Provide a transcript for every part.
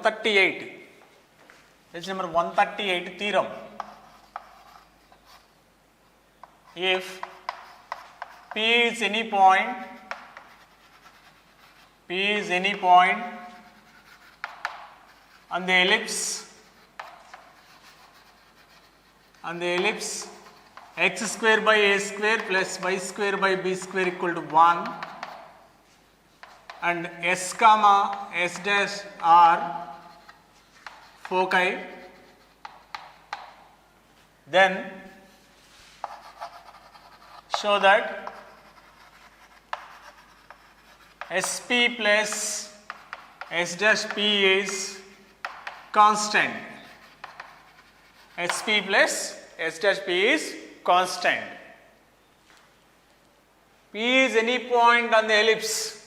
138. Page number 138 theorem. If P is any point on the ellipse x square by a square plus y square by b square equal to 1 and s comma s dash are foci, then show that SP plus S dash P is constant. SP plus S dash P is constant. P is any point on the ellipse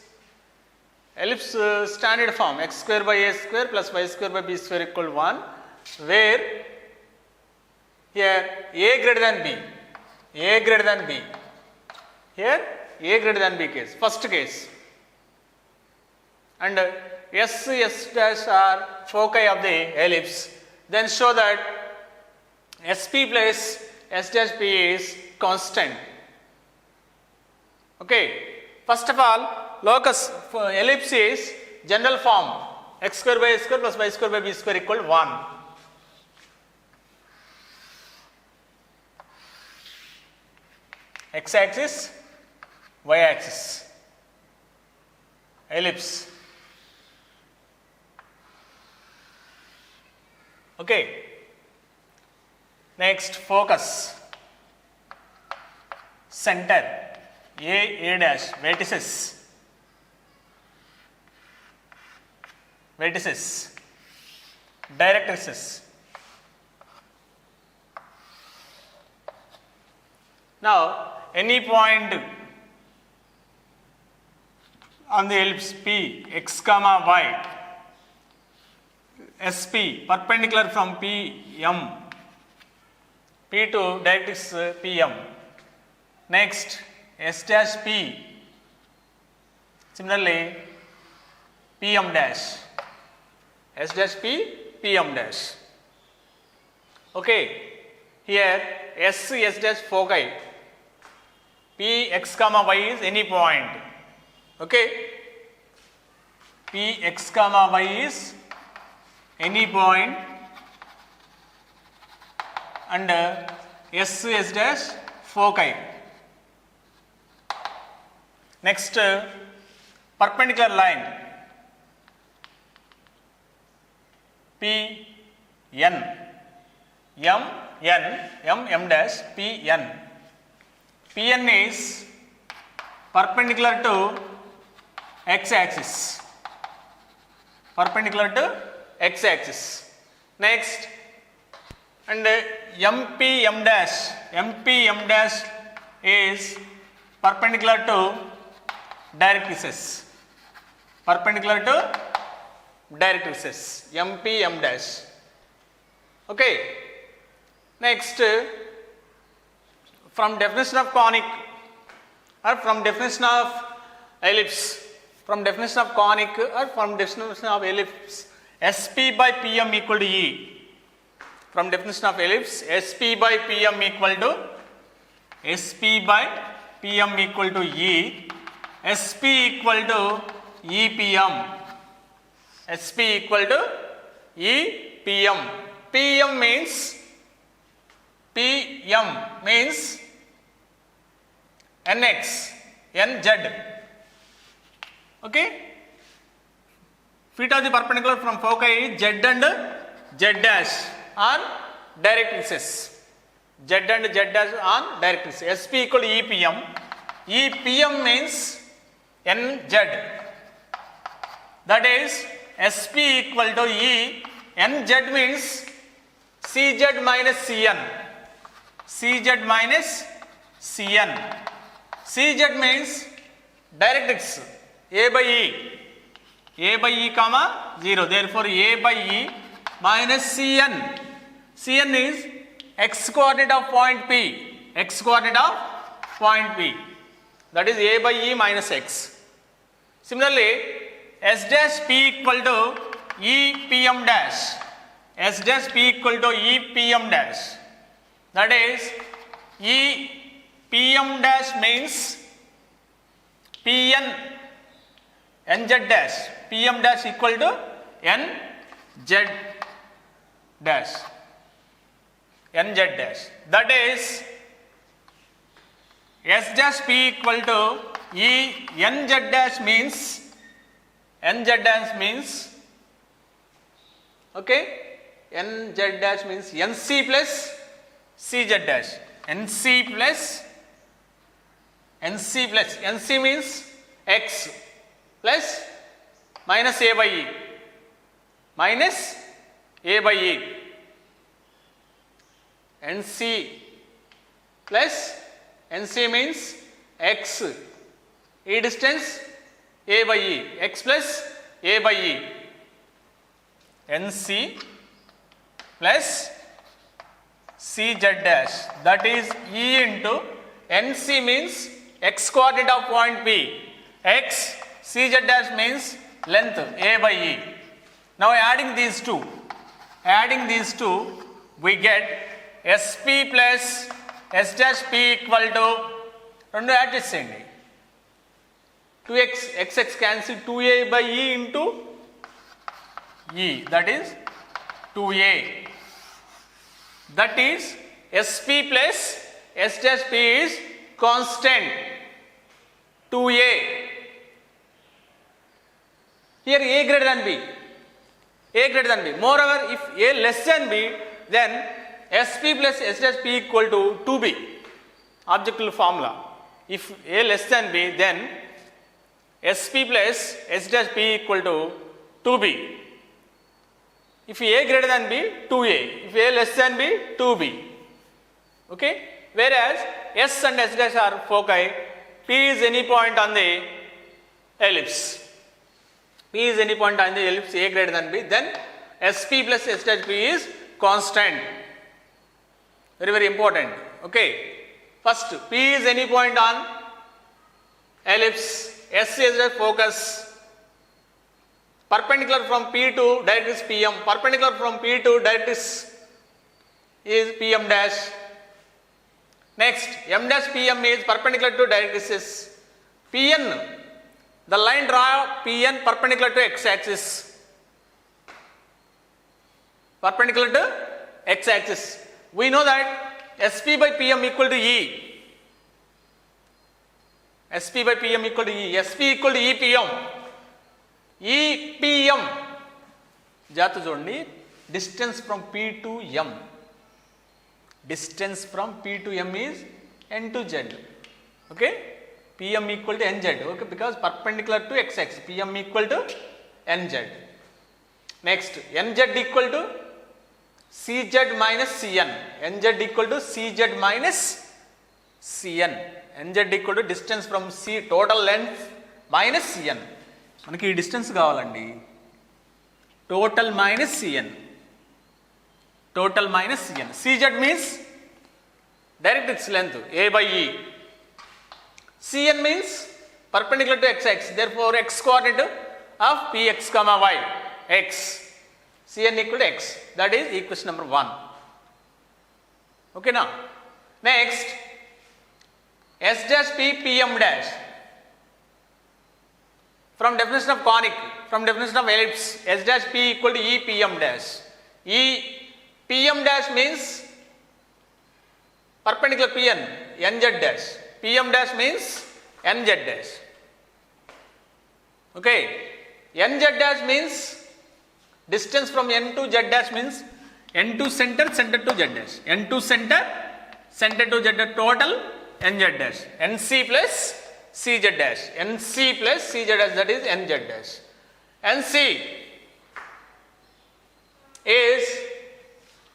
standard form x square by a square plus y square by b square equal to 1, where here a greater than b, here a greater than b case, first case, and S dash are foci of the ellipse, then show that SP plus S dash P is constant. Okay, first of all, locus for ellipse is general form x square by a square plus y square by b square equal to 1. X axis, y axis, ellipse. Okay. Next, focus, center, a dash, vertices, directrices. Now, any point on the ellipse P, x comma y, SP perpendicular from PM, P to directrix PM. Next, S dash P, similarly PM dash, S dash P, PM dash. Okay, here S dash foci, P x comma y is any point. Okay, P x comma y is any point and S dash foci. Next, perpendicular line P N, M dash P N. P N is perpendicular to x axis. Next, and MP M dash is perpendicular to directrices. MP M dash. Okay. Next, from definition of conic or from definition of ellipse, SP by PM equal to E. From definition of ellipse, SP by PM equal to E. SP equal to EPM. PM means NX, NZ. Okay? Feet of the perpendicular from foci Z and Z dash on directrices. SP equal to EPM. EPM means NZ. That is SP equal to E. NZ means CZ minus CN. CZ means directrix A by E comma 0. Therefore, A by E minus CN. CN is x coordinate of point P. That is A by E minus x. Similarly, S dash P equal to EPM dash. S dash P equal to EPM dash. That is EPM dash means PN NZ dash. PM dash equal to NZ dash. NZ dash. That is S dash P equal to NZ dash means NZ dash means, okay, NZ dash means NC plus CZ dash. NC plus NC means X plus minus A by E. Minus A by E. NC plus NC means X. E distance A by E. X plus A by E. NC plus CZ dash. That is E into NC means X coordinate of point P. X CZ dash means length A by E. Now adding these two, we get SP plus S dash P equal to రెండు add చేసేయండి 2x xx cancel 2a by e into e, that is 2a. That is SP plus S dash P is constant 2a. Here a greater than b. Moreover, if a less than b, then SP plus S dash P equal to 2b. Objective formula. If a less than b, then SP plus S dash P equal to 2b. If a greater than b, 2a. If a less than b, 2b. Okay. Whereas S and S dash are foci. P is any point on the ellipse. P is any point on the ellipse a greater than b, then SP plus S dash P is constant. Very, very important. Okay. First, P is any point on ellipse. S is the focus. Perpendicular from P to directrix PM. Perpendicular from P to directrix is PM dash. Next, M dash PM is perpendicular to directrices. PN, the line draw PN perpendicular to x-axis. Perpendicular to x-axis. We know that SP by PM equal to E. SP by PM equal to E. SP equal to EPM. EPM. Jata చూడండి, distance from P to M. Distance from P to M is N to Z. Okay. PM equal to NZ. Okay. Because perpendicular to x-axis. PM equal to NZ. Next, NZ equal to CZ minus CN. NZ equal to CZ minus CN. NZ equal to distance from C, total length minus CN. మనకి ఈ distance కావాలండి. Total minus CN. Total minus CN. CZ means directrix length A by E. CN means perpendicular to x-axis. Therefore, x coordinate of Px comma y. X. Cn equal to x. That is equation number 1. Okay now. Next, S dash P PM dash. From definition of conic, from definition of ellipse, S dash P equal to E PM dash. E PM dash means perpendicular PN, NZ dash. PM dash means NZ dash. Okay. NZ dash means distance from N to Z dash means N to center, center to Z dash. N to center, center to Z dash, total NZ dash. NC plus CZ dash. NC plus CZ dash, that is NZ dash. NC is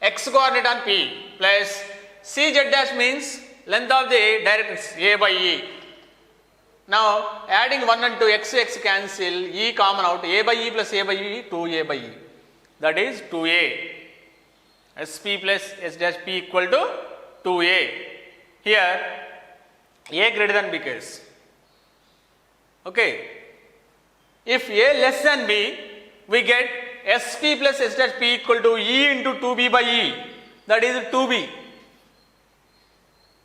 x coordinate on P plus CZ dash means length of the directrix A by E. Now adding 1 and 2 x cancel, E common out, A by E plus A by E, 2A by E. That is 2A. SP plus S dash P equal to 2A. Here A greater than B case. Okay. If A less than B, we get SP plus S dash P equal to E into 2B by E, that is 2B.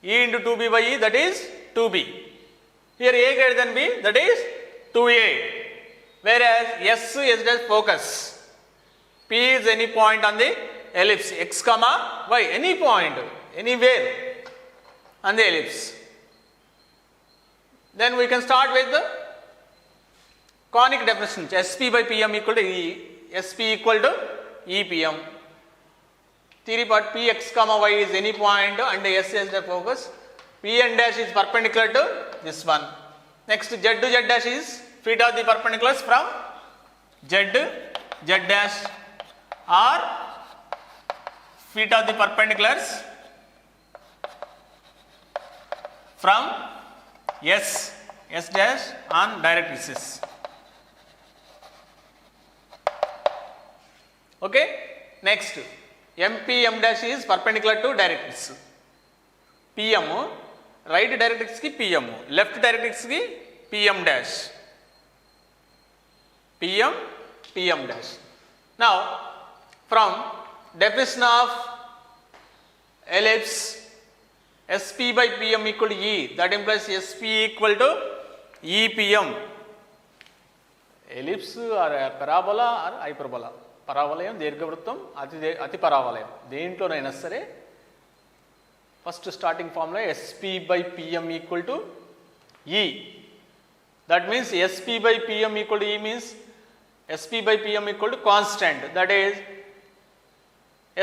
E into 2B by E, that is 2B. Here A greater than B, that is 2A. Whereas S dash focus. P is any point on the ellipse, x comma y, any point, anywhere on the ellipse. Then we can start with the conic definition. SP by PM equal to E, SP equal to EPM. Theory part, Px comma y is any point and S is the focus. Pn dash is perpendicular to this one. Next, Z to Z dash is feet of the perpendiculars from Z dash or feet of the perpendiculars from S dash on directrices. Okay. Next, MP M dash is perpendicular to directrix. PM, right directrix ki PM, left directrix ki PM dash. PM dash. Now, from definition of ellipse, SP by PM equal to E, that implies SP equal to EPM. Ellipse or parabola or hyperbola. Parabolayam, దీర్ఘవృత్తం, అతి పరావలయం. దేంట్లోనైనా సరే first starting formula SP by PM equal to E. That means SP by PM equal to E means SP by PM equal to constant. That is,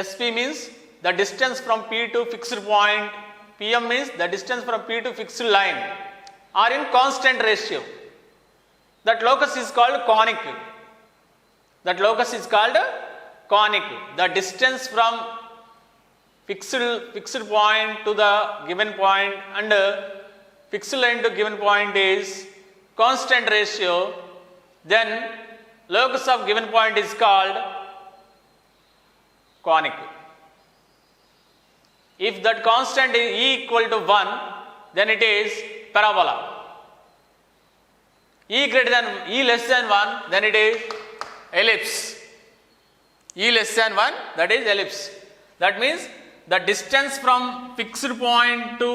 SP means the distance from P to fixed point. PM means the distance from P to fixed line are in constant ratio. That locus is called conic. That locus is called conic. The distance from fixed point to the given point and fixed line to given point is constant ratio. Then locus of given point is called conic. If that constant is E equal to 1, then it is parabola. E greater than E less than 1, then it is ellipse. E less than 1, that is ellipse. That means the distance from fixed point to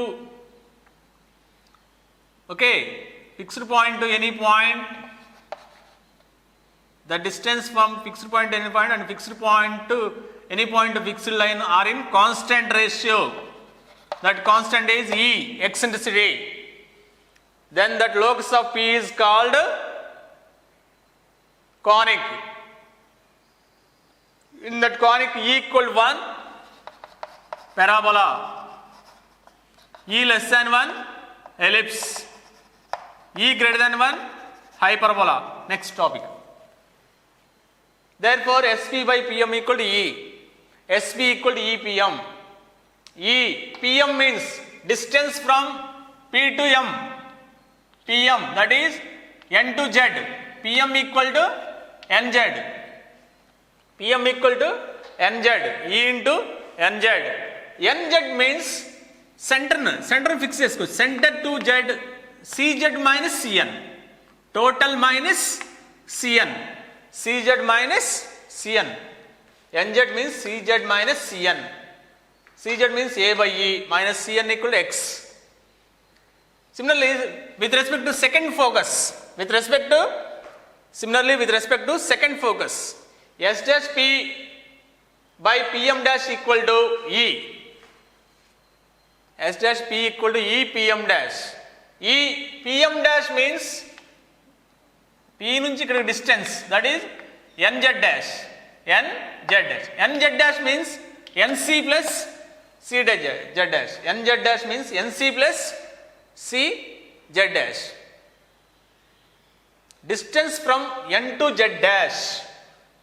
fixed point to any point, the distance from fixed point to any point and fixed point to any point of fixed line are in constant ratio. That constant is E, eccentricity. Then that locus of P is called conic. In that conic, E equal to 1, parabola. E less than 1, ellipse. E greater than 1, hyperbola. Next topic. Therefore, SP by PM equal to E. SP equal to EPM. E, PM means distance from P to M. PM, that is N to Z. PM equal to NZ. PM equal to NZ. E into NZ. NZ means center fix chesko. Center to Z, CZ minus CN. Total minus CN. CZ minus CN. NZ means CZ minus CN. CZ means A by E minus CN equal to X. Similarly, with respect to second focus, S dash P by PM dash equal to E. S dash P equal to E PM dash. E PM dash means P nunchi ikkada distance, that is NZ dash. NZ dash means NC plus C dash. NZ dash means NC plus C Z dash. Distance from N to Z dash,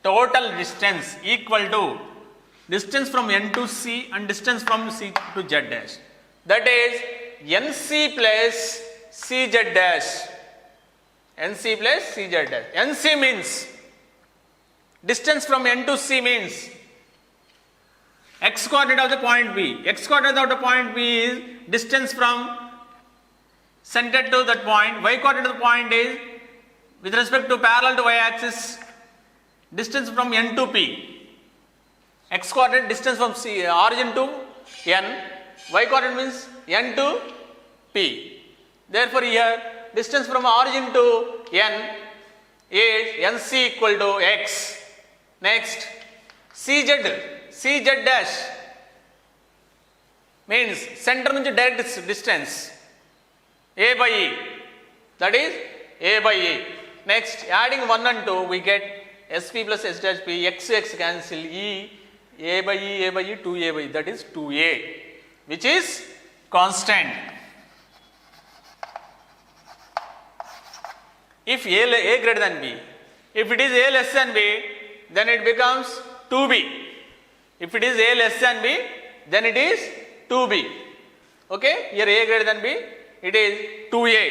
total distance equal to distance from N to C and distance from C to Z dash. That is NC plus CZ dash. NC plus CZ dash. NC means distance from N to C means x coordinate of the point B. X coordinate of the point B is distance from center to that point. Y coordinate of the point is with respect to parallel to y axis distance from N to P. X coordinate distance from origin to N, Y coordinate means N to P. Therefore, here distance from origin to N is NC equal to X. Next, CZ dash means center nunchi direct distance A by E, that is A by E. Next, adding 1 and 2 we get SP plus S dash P, X cancel, E, A by E, 2A by E, that is 2A, which is constant. If A greater than B, if it is A less than B, then it becomes 2B. If it is A less than B, then it is 2B. Okay, here A greater than B, it is 2A.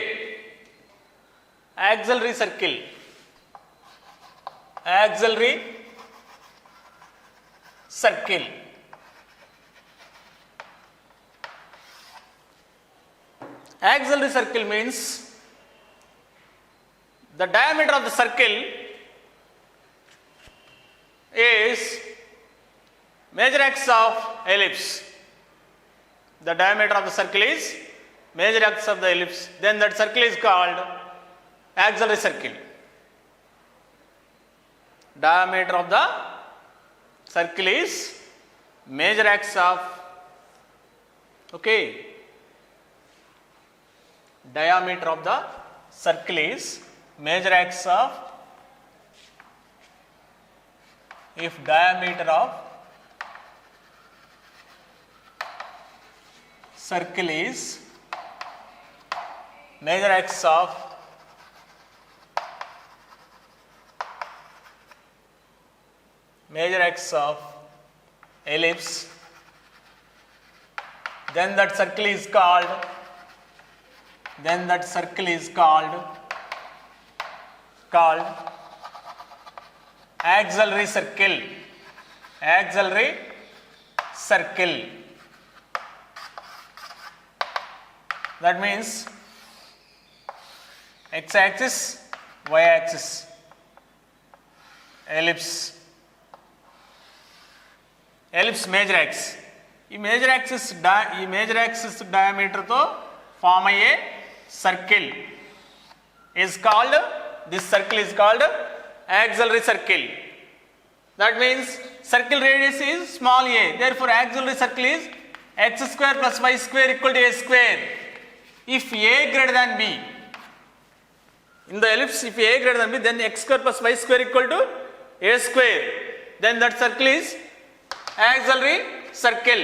Auxiliary circle. Auxiliary circle. Auxiliary circle means the diameter of the circle is major axis of ellipse. The diameter of the circle is major axis of the ellipse. Then that circle is called auxiliary circle. Diameter of the circle is major axis of, okay, diameter of the circle is major axis of, if diameter of circle is major axis of ellipse, then that circle is called auxiliary circle. Auxiliary circle. That means x axis, y axis, ellipse major axis. ఈ major axis డయామీటర్తో form అయ్యే circle this circle is called auxiliary circle. That means circle radius is small a. Therefore, auxiliary circle is x square plus y square equal to a square. If a greater than b, in the ellipse, if a greater than b, then x square plus y square equal to a square. Then that circle is auxiliary circle.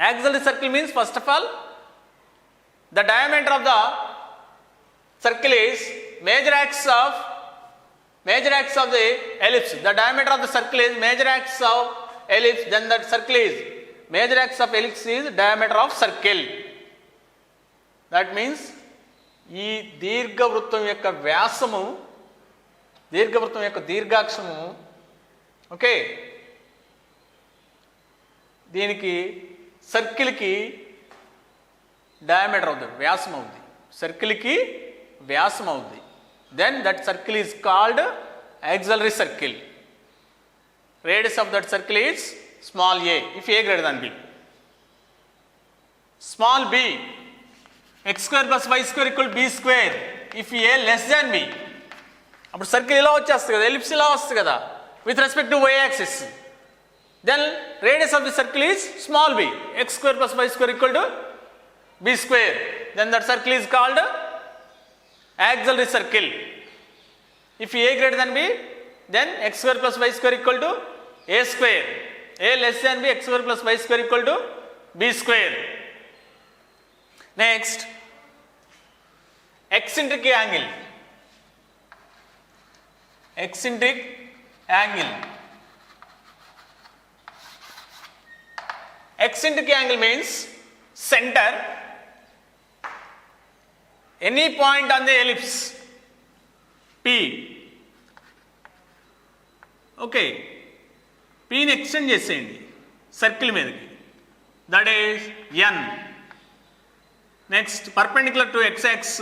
Auxiliary circle means, first of all, the diameter of the circle is major axis of the ellipse. The diameter of the circle is major axis of ellipse. Then that circle is major axis of ellipse is diameter of circle. That means ఈ దీర్ఘవృత్తం యొక్క వ్యాసము, దీర్ఘవృత్తం యొక్క దీర్ఘాక్షము, okay, దీనికి సర్కిల్కి diameter అవుతుంది, వ్యాసం అవుద్ది, సర్కిల్కి వ్యాసం అవుద్ది. Then that circle is called auxiliary circle. Radius of that circle is small a, if a greater than b. Small b, x square plus y square equal to b square, if a less than b. అప్పుడు circle ఇలా వచ్చేస్తుంది కదా, ellipse ఇలా వస్తుంది కదా, with respect to y axis. Then radius of the circle is small b, x square plus y square equal to b square. Then that circle is called auxiliary circle. If a greater than b, then x square plus y square equal to a square. A less than b, x square plus y square equal to b square. Next, eccentric angle. Eccentric angle. Eccentric angle means center, any point on the ellipse P. Okay, P ని extend చేసేయండి circle మీదకి, that is n. Next perpendicular to x axis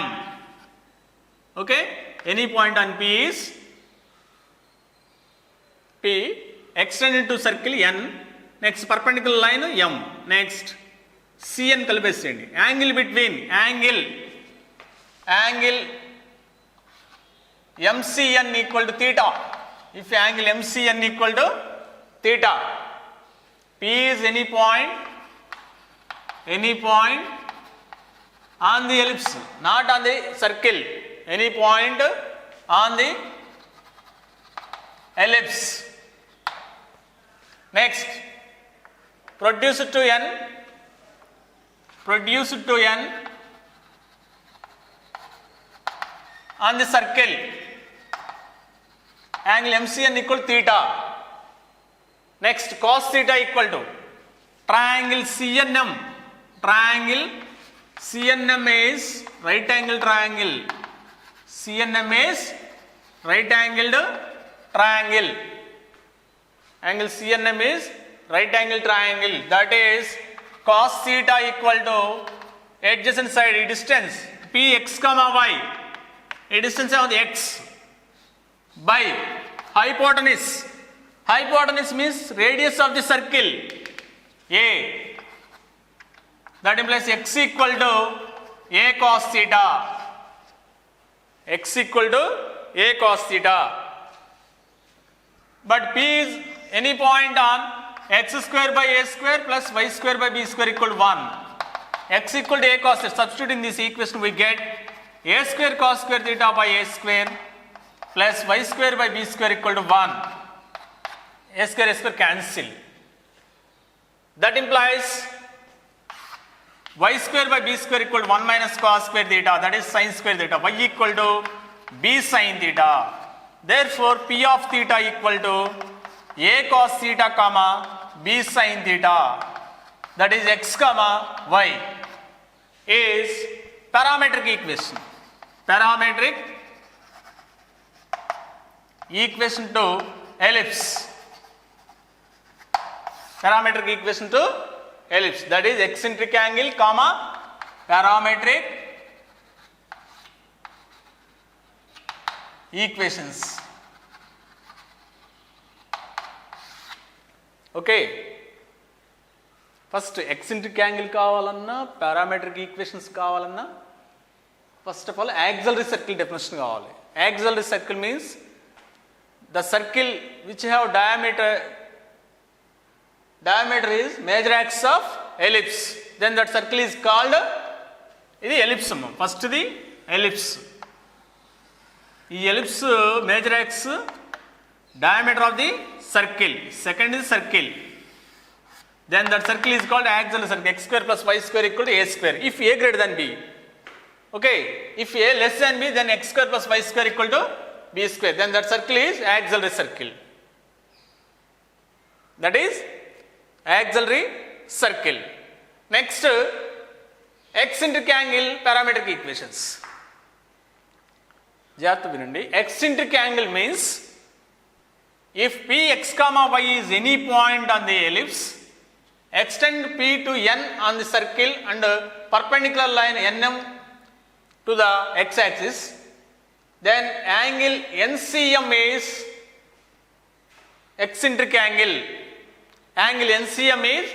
m. Okay, any point on P is P extended to circle N, next perpendicular line M, next Cn కలిపేసేయండి. Angle between angle MCN equal to theta. If angle MCN equal to theta, P is any point on the ellipse, not on the circle, any point on the ellipse. Next, produce to N on the circle, angle MCN equal to theta. Next, cos theta equal to triangle CNM. Triangle CNM is right angle triangle. CNM is right angled triangle. Angle CNM is right angle triangle. That is cos theta equal to adjacent side distance Px comma y, a distance of the x by hypotenuse. Hypotenuse means radius of the circle A. That implies x equal to a cos theta. X equal to a cos theta. But P is any point on x square by a square plus y square by b square equal to 1. X equal to a cos theta. Substitute in this equation we get a square cos square theta by a square plus y square by b square equal to 1. A square cancel. That implies y square by b square equal to 1 minus cos square theta, that is sin square theta. Y equal to b sin theta. Therefore, P of theta equal to a cos theta comma b sin theta, that is x comma y, is parametric equation. Parametric equation to ellipse. Parametric equation to ellipse, that is eccentric angle comma parametric equations. Okay, first eccentric angle కావాలన్నా parametric equations కావాలన్నా first of all auxiliary circle definition కావాలి. Auxiliary circle means the circle which have diameter is major axis of ellipse, then that circle is called ఇది ellipse. First the ellipse, ఈ ellipse major axis diameter of the circle, second is circle, then that circle is called auxiliary circle. X square plus y square equal to a square if a greater than b. Okay, if a less than b, then x square plus y square equal to b square, then that circle is auxiliary circle. That is auxiliary circle. Next, eccentric angle parametric equations. జాగ్రత్త వినండి. Eccentric angle means if Px comma y is any point on the ellipse, extend P to N on the circle and perpendicular line NM to the x-axis, then angle NCM is eccentric angle. Angle NCM is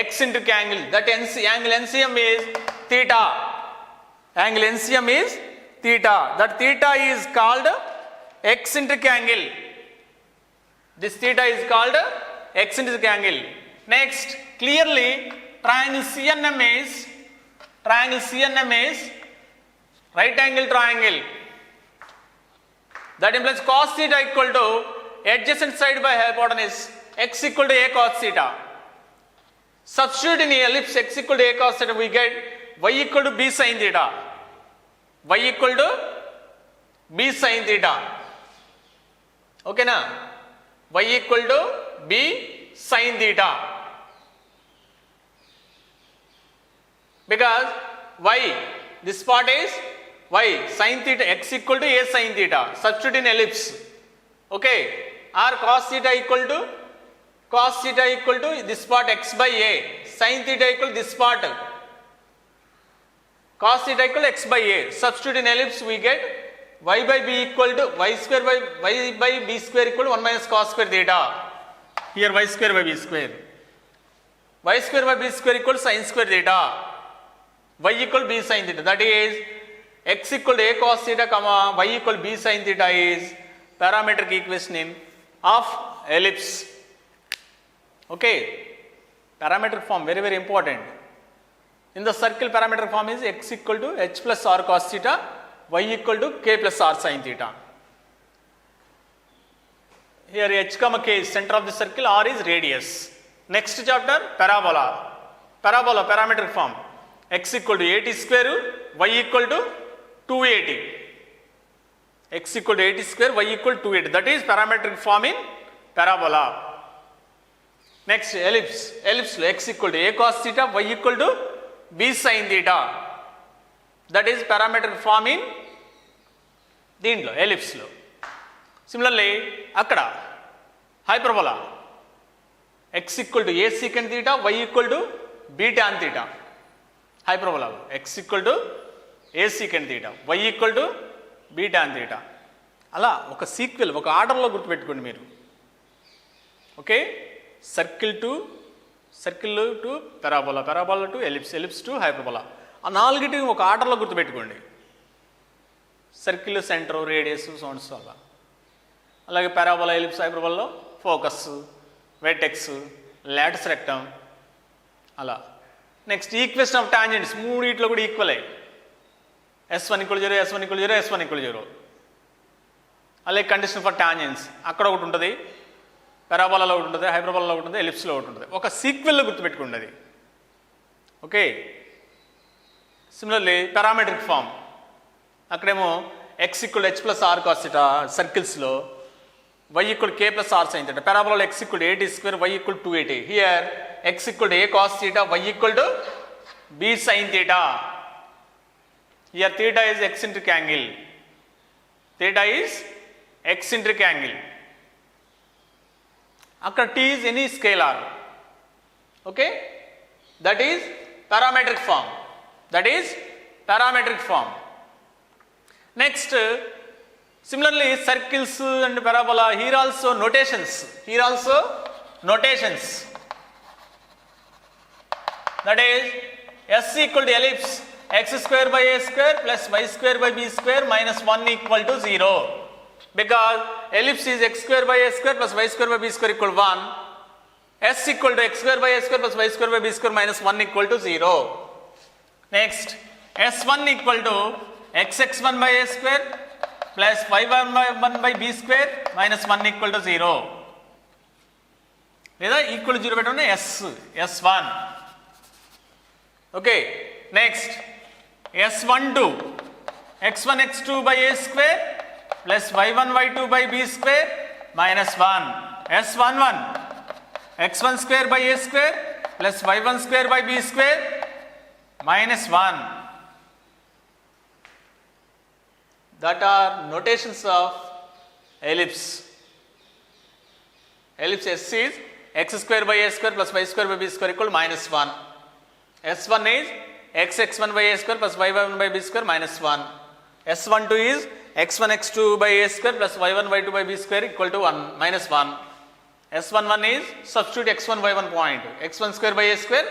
eccentric angle. That angle NCM is theta. Angle NCM is theta. That theta is called eccentric angle. This theta is called eccentric angle. Next, clearly triangle CNM is right angle triangle. That implies cos theta equal to adjacent side by hypotenuse x equal to a cos theta. Substitute in ellipse x equal to a cos theta, we get y equal to b sin theta. Y equal to b sin theta. Okay na? Y equal to b sin theta. Because y, this part is y sin theta, x equal to a sin theta. Substitute in ellipse. Okay, or cos theta equal to this part x by a, sin theta equal to this part cos theta equal to x by a. Substitute in ellipse, we get y by b equal to y square by b square equal to 1 minus cos square theta. Here y square by b square. Y square by b square equal to sin square theta. Y equal to b sin theta. That is x equal to a cos theta comma y equal to b sin theta is parametric equation of ellipse. Okay. Parametric form very very important. In the circle parametric form is x equal to h plus r cos theta, y equal to k plus r sin theta. Here h comma k is center of the circle, r is radius. Next chapter parabola. Parabola parametric form x equal to 80 square, y equal to 280. X equal to 80 square, y equal to 280. That is parametric form in parabola. Next ellipse. Ellipse x equal to a cos theta, y equal to b sin theta. That is parametric form in దీంట్లో ellipse లో. Similarly అక్కడ hyperbola x equal to a secant theta, y equal to b tan theta. Hyperbola x equal to a secant theta, y equal to b tan theta. అలా ఒక sequel ఒక ఆర్డర్లో గుర్తుపెట్టుకోండి మీరు. Okay, circle to parabola, parabola to ellipse, ellipse to hyperbola. ఆ నాలుగిటిని ఒక ఆర్డర్లో గుర్తుపెట్టుకోండి. సర్కిల్ సెంటర్, రేడియస్, సౌండ్స్ అలా. అలాగే పారాబోలా, ఎలిప్స్, హైపర్బోలాలో ఫోకస్, వెర్టెక్స్, లాటస్ రెక్టమ్ అలా. నెక్స్ట్ ఈక్వేషన్ ఆఫ్ టాంజెంట్స్ మూడిట్లో కూడా ఈక్వలే. S1 = 0, S1 = 0, S1 = 0. అలాగే కండిషన్ ఫర్ టాంజెంట్స్ అక్కడ ఒకటి ఉంటుంది, పారాబోలాలో ఒకటి ఉంటుంది, హైపర్బోలాలో ఒకటి ఉంటుంది, ఎలిప్స్లో ఒకటి ఉంటుంది. ఒక సీక్వెల్లో గుర్తుపెట్టుకోండి అది. ఓకే. సిమిలర్లీ పారామెట్రిక్ ఫామ్ అక్కడేమో x equal to h plus r cos theta సర్కిల్స్లో, y equal to k plus r sin theta. పారాబోలాలో x equal to 80 square, y equal to 280. Here x equal to a cos theta, y equal to b sin theta. Here theta is eccentric angle. Theta is eccentric angle. అక్కడ t is any scalar. Okay, that is parametric form. That is parametric form. Next, similarly circles and parabola, here also notations. Here also notations. That is s equal to ellipse x square by a square plus y square by b square minus 1 equal to 0. Because ellipse is x square by a square plus y square by b square equal to 1. S equal to x square by a square plus y square by b square minus 1 equal to 0. Next, S1 equal to xx1 by a square plus y1 by b square minus 1 equal to 0. లేదా equal to 0 పెట్టండి S1. Okay. Next S12 x1 x2 by a square plus y1 y2 by b square minus 1. S11 x1 square by a square plus y1 square by b square minus 1. That are notations of ellipse. Ellipse S is x square by a square plus y square by b square equal to minus 1. S1 is x1 by a square plus y1 by b square minus 1. S12 is x1 x2 by a square plus y1 y2 by b square equal to 1 minus 1. S11 is substitute x1 y1 point, x1 square by a square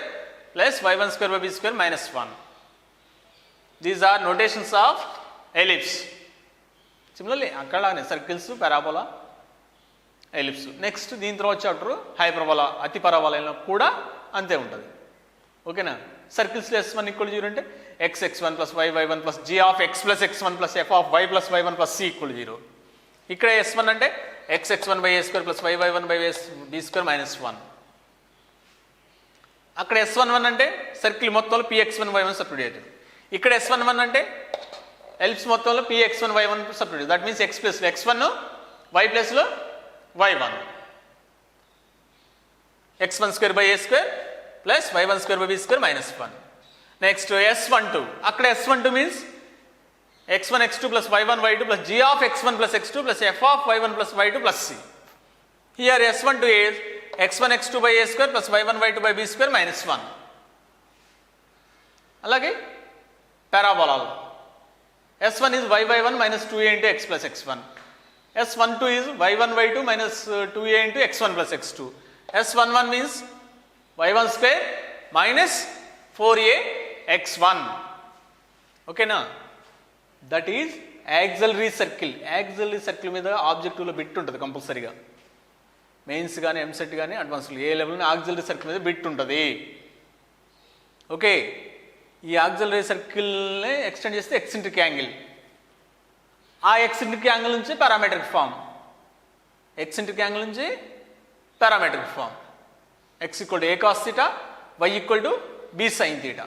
plus y1 square by b square minus 1. These are notations of ellipse. Similarly అక్కడనే circles, parabola, ellipse. Next దీని తర్వాత chapter hyperbola, అతి పరాబోలాలో కూడా అంతే ఉంటుంది. ఓకేనా. సర్కిల్స్లో S1 = 0 అంటే x1 plus y1 plus g of x plus x1 plus f of y plus y1 plus c = 0. ఇక్కడ S1 అంటే xx1 by a square plus y1 by b square minus 1. అక్కడ S11 అంటే సర్కిల్ మొత్తంలో px1 y1 separate అవుతుంది. ఇక్కడ S11 అంటే ellipse మొత్తంలో px1 y1 separate. That means x plus x1 y ప్లస్లో y1, x1 square by a square plus y1 square by b square minus 1. Next S12 అక్కడ S12 means x1 x2 plus y1 y2 plus g of x1 plus x2 plus f of y1 plus y2 plus c. Here S12 is x1 x2 by a square plus y1 y2 by b square minus 1. అలాగే పారాబోలాలో S1 is y by 1 minus 2a into x plus x1. S12 is y1 y2 minus 2a into x1 plus x2. S11 means y1 square minus 4a x1. Okay na? That is auxiliary circle. Auxiliary circle మీద ఆబ్జెక్టివ్లో bit ఉంటుంది కంపల్సరీగా. Mains కానీ ఎంసెట్ కానీ అడ్వాన్స్లో ఏ level auxiliary circle మీద bit ఉంటుంది. Okay, ఈ ఆక్సిలరీ సర్కిల్ని ఎక్స్టెండ్ చేస్తే ఎక్సెంట్రిక్ యాంగిల్, ఆ ఎక్సెంట్రిక్ యాంగిల్ నుంచి పారామెట్రిక్ ఫామ్, ఎక్సెంట్రిక్ యాంగిల్ నుంచి parametric form. X equal to a cos theta, y equal to b sin theta.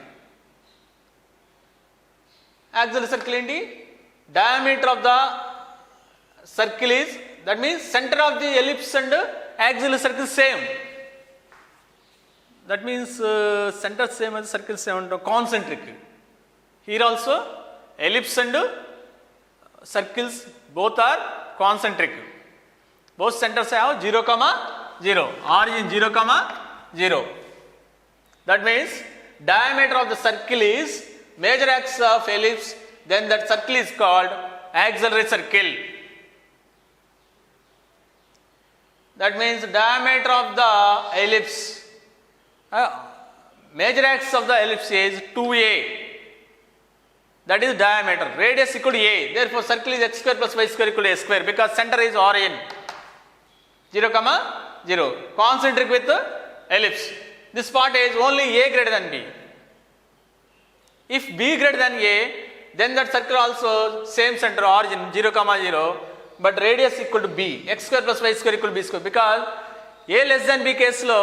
Auxiliary circle ఏంటి? Diameter of the circle is, that means centre of the ellipse and axillary circle same. That means center same as circle same, concentric. Here also ellipse and circles both are concentric. Both centers have 0, 0, origin 0, 0. That means diameter of the circle is major axis of ellipse, then that circle is called auxiliary circle. That means diameter of the ellipse, major axis of the ellipse is 2a. That is diameter. Radius equal to a. Therefore, circle is x square plus y square equal to a square, because center is origin 0, 0. Concentric with ellipse. This part is only a greater than b. If b greater than a, then that circle also same center origin 0, 0. But radius equal to b, x square plus y square equal to b square, because a less than b case lo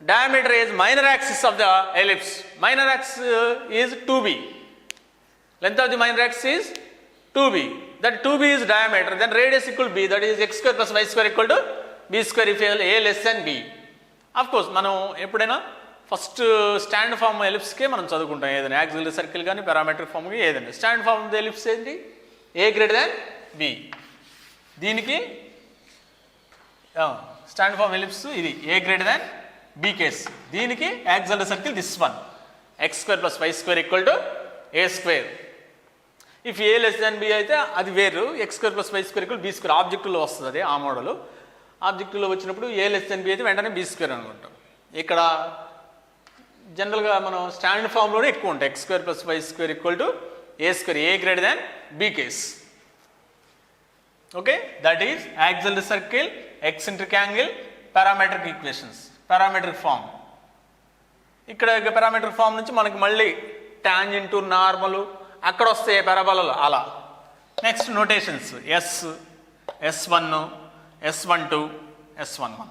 diameter is minor axis of the ellipse. Minor axis is 2b. Length of the minor axis is 2b. That 2b is diameter, then radius equal to b, that is x square plus y square equal to b square if a less than b. Of course, మనం ఎప్పుడైనా first stand form ఎలిప్స్కే మనం చదువుకుంటాం, ఏదైనా auxiliary circle కానీ parametric ఫామ్కి ఏదైనా. Stand form of the ellipse ఏంటి? a greater than b. దీనికి స్టాండ్ ఫామ్ ఎలిప్స్ ఇది a greater than b case. దీనికి auxiliary circle this one, x square plus y square equal to a square. If a less than b అయితే అది వేరు, x square plus y square equal b square. ఆబ్జెక్టివ్లో వస్తుంది అది, ఆ model. ఆబ్జెక్టివ్లో వచ్చినప్పుడు ఏ less than b అయితే వెంటనే బి స్క్వేర్ అనుకుంటాం. ఇక్కడ జనరల్గా మనం స్టాండ్ ఫామ్లోనే ఎక్కువ ఉంటాయి. X square plus y square equal to a square, a greater than b case. Okay, that is auxiliary circle, eccentric angle, parametric equations, parametric form. ఇక్కడ parametric form నుంచి మనకి మళ్ళీ tangent, normal అక్కడ వస్తాయి పారాబోలాలు అలా. Next notations s, s1, s12, s11.